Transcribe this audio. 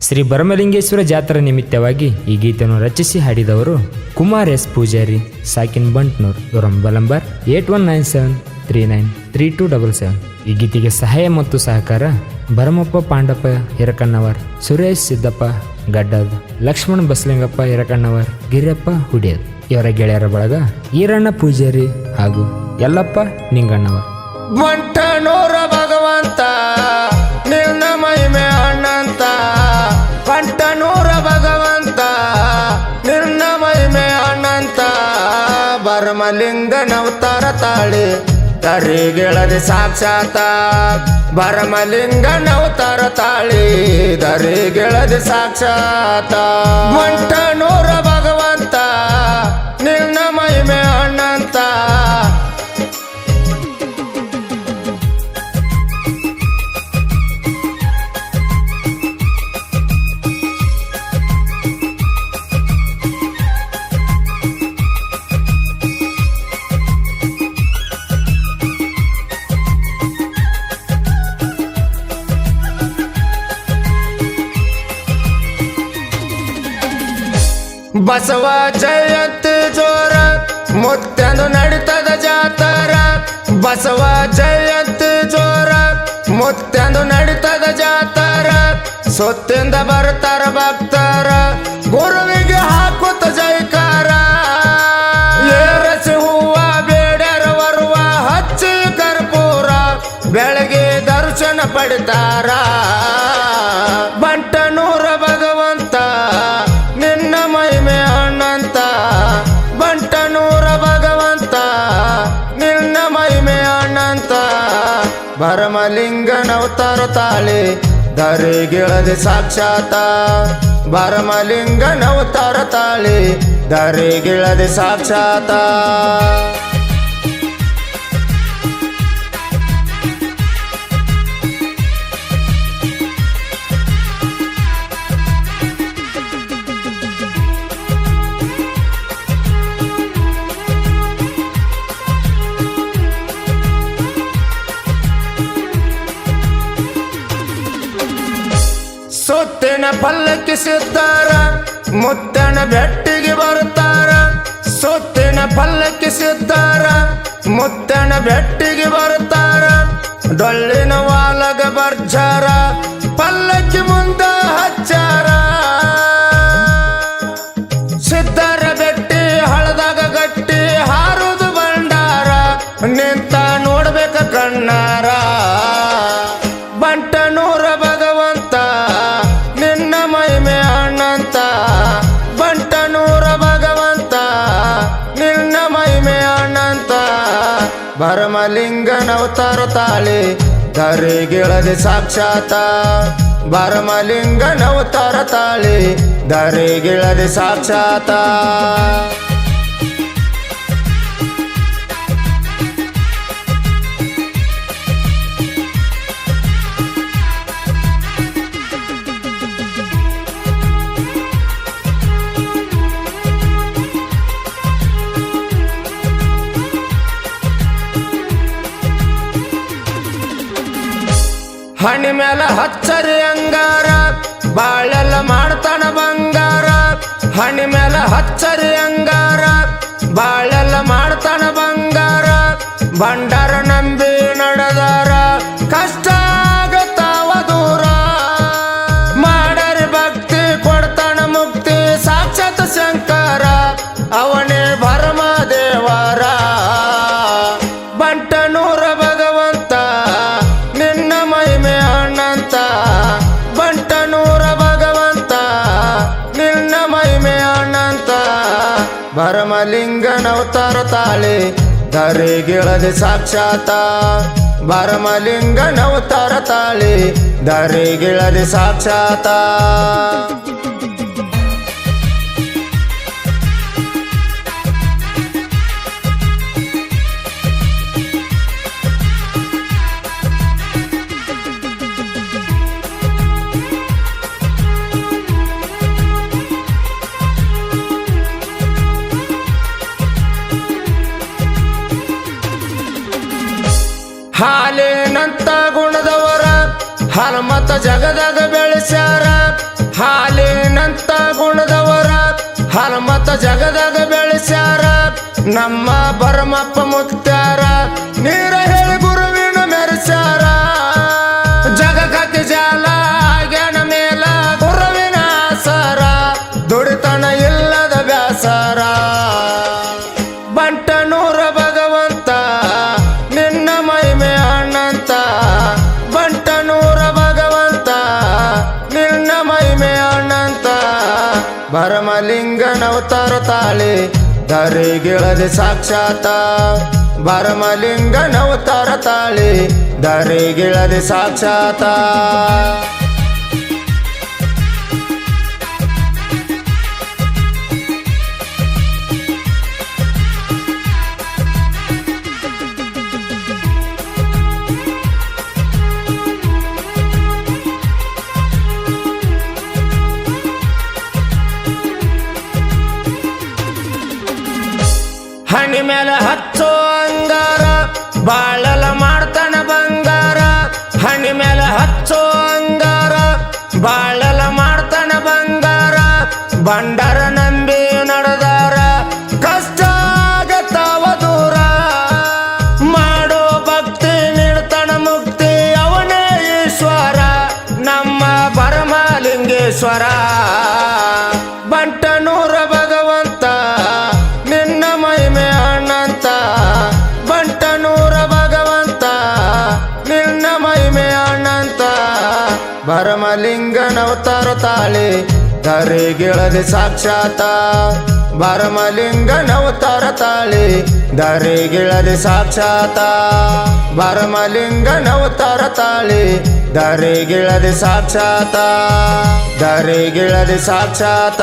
ಶ್ರೀ ಭರಮಲಿಂಗೇಶ್ವರ ಜಾತ್ರಾ ನಿಮಿತ್ತವಾಗಿ ಈ ಗೀತೆಯನ್ನು ರಚಿಸಿ ಹಾಡಿದವರು ಕುಮಾರ್ ಎಸ್ ಪೂಜಾರಿ, ಸಾಕಿನ್ ಬಂಟ್ನೂರ್. ಇವರ ಮೊಬೈಲ್ ನಂಬರ್ 8197393277. ಈ ಗೀತೆಗೆ ಸಹಾಯ ಮತ್ತು ಸಹಕಾರ ಭರಮಪ್ಪ ಪಾಂಡಪ್ಪ ಹಿರಕಣ್ಣವರ್, ಸುರೇಶ್ ಸಿದ್ದಪ್ಪ ಗಡ್ಡದ್, ಲಕ್ಷ್ಮಣ್ ಬಸಲಿಂಗಪ್ಪ ಹಿರಕಣ್ಣವರ್, ಗಿರಿಯಪ್ಪ ಹುಡಿಯದ್. ಇವರ ಗೆಳೆಯರ ಬಳಗ ಈರಣ್ಣ ಪೂಜಾರಿ ಹಾಗೂ ಯಲ್ಲಪ್ಪ ನಿಂಗಣ್ಣವರ್. ಬಂಟನೂರ ಭಗವಂತ ನಿನ್ನ ಮಹಿಮೆ ಅಣ್ಣಂತ, ಬಂಟನೂರ ಭಗವಂತ ನಿನ್ನ ಮಹಿಮೆ ಅಣ್ಣಂತ, ಭರಮಲಿಂಗನವತಾರ ತಾಳಿ ದರಿಗೆಳದೆ ಸಾಕ್ಷಾತ, ಭರಮಲಿಂಗನವತಾರ ತಾಳಿ ದರಿಗೆಳದೆ ಸಾಕ್ಷಾತ. ಬಂಟನೂರ ಭಗವಂತ ನಿನ್ನ ಮಹಿಮೆ ಅಣ್ಣಂತ, ಬಸವ ಜಯಂತಿ ಜೋರ ಮುತ್ಯಂದು ನಡೀತದ ಜಾತರ, ಬಸವ ಜಯಂತಿ ಜೋರ ಮುತ್ಯಂದು ನಡೀತದ ಜಾತರ, ಸೊತ್ತಿಂದ ಬರ್ತಾರ ಭಕ್ತರ ಗುರುವಿಗೆ ಹಾಕುತ್ತ ಜೈಕಾರ, ಏರಸಿ ಹೂವ ಬೇಡರ ಬರುವ ಹಚ್ಚಿ ಕರ್ಪೂರ ಬೆಳಗ್ಗೆ ದರ್ಶನ ಪಡಿತಾರ. ಬಂಟನೂರ ಭಗವಂತ ನಿನ್ನ ಮಹಿಮೆ ಅಣ್ಣಂತ, ಬಂಟನೂರ ಭಗವಂತ ನಿನ್ನ ಮಹಿಮೆ ಅಣ್ಣಂತ, ಭರಮಲಿಂಗನವತಾರ ತಾಳಿ ದರಿಗಿಳದೆ ಸಾಕ್ಷಾತ, ಭರಮಲಿಂಗನವತಾರ ತಾಳಿ ದರಿಗಿಳದೆ ಸಾಕ್ಷಾತ. ಸುತ್ತಿನ ಪಲ್ಲಕ್ಕಿ ಸಿದ್ದಾರ ಮುತ್ತನ ಬೆಟ್ಟಿಗೆ ಬರ್ತಾರ, ಸುತ್ತಿನ ಪಲ್ಲಕ್ಕಿ ಸಿದ್ದಾರ ಮುತ್ತನ ಬೆಟ್ಟಿಗೆ ಬರ್ತಾರ, ಡೊಳ್ಳಿನ ವಾಲಗ ಬರ್ಜಾರ ಪಲ್ಲಕ್ಕಿ ಮುಂದ ಹಚ್ಚಾರ, ಸಿದ್ದಾರ ಬೆಟ್ಟಿ ಹಳದಾಗ ಗಟ್ಟಿ ಹಾರುದು ಬಂಡಾರ, ನಿಂತ ನೋಡ್ಬೇಕ ಕಣ್ಣಾರ. ಬಂಟನೂರ ಭಗವಂತ ನಿನ್ನ ಮಹಿಮೆ ಅಣ್ಣಂತ, ಬಂಟನೂರ ಭಗವಂತ ನಿನ್ನ ಮಹಿಮೆ ಅಣ್ಣಂತ, ಭರಮಲಿಂಗನವತಾರ ತಾಳಿ ದರಿಗಿಳದೆ ಸಾಕ್ಷಾತ, ಭರಮಲಿಂಗನವತಾರ ತಾಳಿ ದರಿಗಿಳದೆ ಸಾಕ್ಷಾತ. ಹಣಿ ಮೇಲ ಹಚ್ಚರಿ ಅಂಗಾರ ಬಾಳೆಲ್ಲ ಮಾಡ್ತಾನ ಬಂಗಾರ, ಹಣಿ ಮೇಲ ಹಚ್ಚರಿ ಅಂಗಾರ ಬಾಳೆಲ್ಲ ಮಾಡ್ತಾನ ಬಂಗಾರ, ಭಂಡಾರ ನಂಬಿ ನಡೆದಾರ ಕಷ್ಟ ಆಗತಾವ ದೂರ, ಮಾಡರಿ ಭಕ್ತಿ ಕೊಡ್ತಾನ ಮುಕ್ತಿ ಸಾಕ್ಷಾತ್ ಶಂಕರ, ಅವನೇ ಭರಮ ದೇವರ. ಬಂಟನೂರ ಭಗವಂತ ನಿನ್ನ ಮಹಿಮೆ ಅಣ್ಣಂತ, ಬಂಟನೂರ ಭಗವಂತ ನಿನ್ನ ಮಹಿಮೆ ಅಣ್ಣಂತ, ಭರಮಲಿಂಗನವತಾರ ತಾಳಿ ದರಿಗಿಳದೆ ಸಾಕ್ಷಾತ, ಭರಮಲಿಂಗನವತಾರ ತಾಳಿ ದರಿಗಿಳದೆ ಸಾಕ್ಷಾತ. ಹಾಲಿನಂತ ಗುಣದವರ ಹನುಮತ ಜಗದಾಗ ಬೆಳೆಸ್ಯಾರ, ನಮ್ಮ ಭರಮಪ್ಪ ಮುತ್ಯಾರ ನೀರ ಹೇಳಿ ಗುರುವಿನ ಮೆರೆಸ್ಯಾರ ಜಗಕ್ಕೆ ಜಾಲ ಆಗ್ಯಾನ ಮೇಲ ಗುರುವಿನ ಆಸರ ದುಡಿತನ ಇಲ್ಲದ ಬ್ಯಾಸರ ಬಂಟನೂರ ಭಗವಂತ ನಿನ್ನ ಮಹಿಮೆ ಅಣ್ಣಂತ ಬಂಟನೂರ ಭಗವಂತ ನಿನ್ನ ಮಹಿಮೆ ಅಣ್ಣಂತ ಭರಮಲಿಂಗನ ಅವತಾರ ತಾಳಿ ಧರೆಗಿಳದೆ ಸಾಕ್ಷಾತ ಭರಮಲಿಂಗನ ಅವತಾರ ತಾಳಿ ಧರೆಗಿಳದೆ ಸಾಕ್ಷಾತ ಹಣಿ ಮೇಲೆ ಹಚ್ಚೋ ಅಂಗಾರ ಬಾಳಲ ಮಾಡ್ತಾನ ಬಂಗಾರ ಹಣಿ ಮೇಲೆ ಹಚ್ಚೋ ಅಂಗಾರ ಬಾಳಲ ಮಾಡ್ತಾನ ಬಂಗಾರ ಬಂಡಾರ ನಂಬಿ ನಡೆದಾರ ಕಷ್ಟ ಆಗತ್ತಾವ ದೂರ ಮಾಡೋ ಭಕ್ತಿ ನೀಡ್ತಾನ ಮುಕ್ತಿ ಅವನೇ ಈಶ್ವರ ನಮ್ಮ ಭರಮಲಿಂಗೇಶ್ವರ ಬಂಟನೂರ ಭಗವಂತ ನಿನ್ನ ಮಹಿಮೆ ಅಣ್ಣಂತ ಬಂಟನೂರ ಭಗವಂತ ನಿನ್ನ ಮಹಿಮೆ ಅಣ್ಣಂತ ಭರಮಲಿಂಗನ ಅವತಾರ ತಾಳಿ ಧರೆಗಿಳದೆ ಸಾಕ್ಷಾತ ಭರಮಲಿಂಗನ ಅವತಾರ ತಾಳಿ ಧರೆಗಿಳದೆ ಸಾಕ್ಷಾತ ಭರಮಲಿಂಗನ ಅವತಾರ ತಾಳಿ ಧರೆಗಿಳದೆ ಸಾಕ್ಷಾತ ಧರೆಗಿಳದೆ ಸಾಕ್ಷಾತ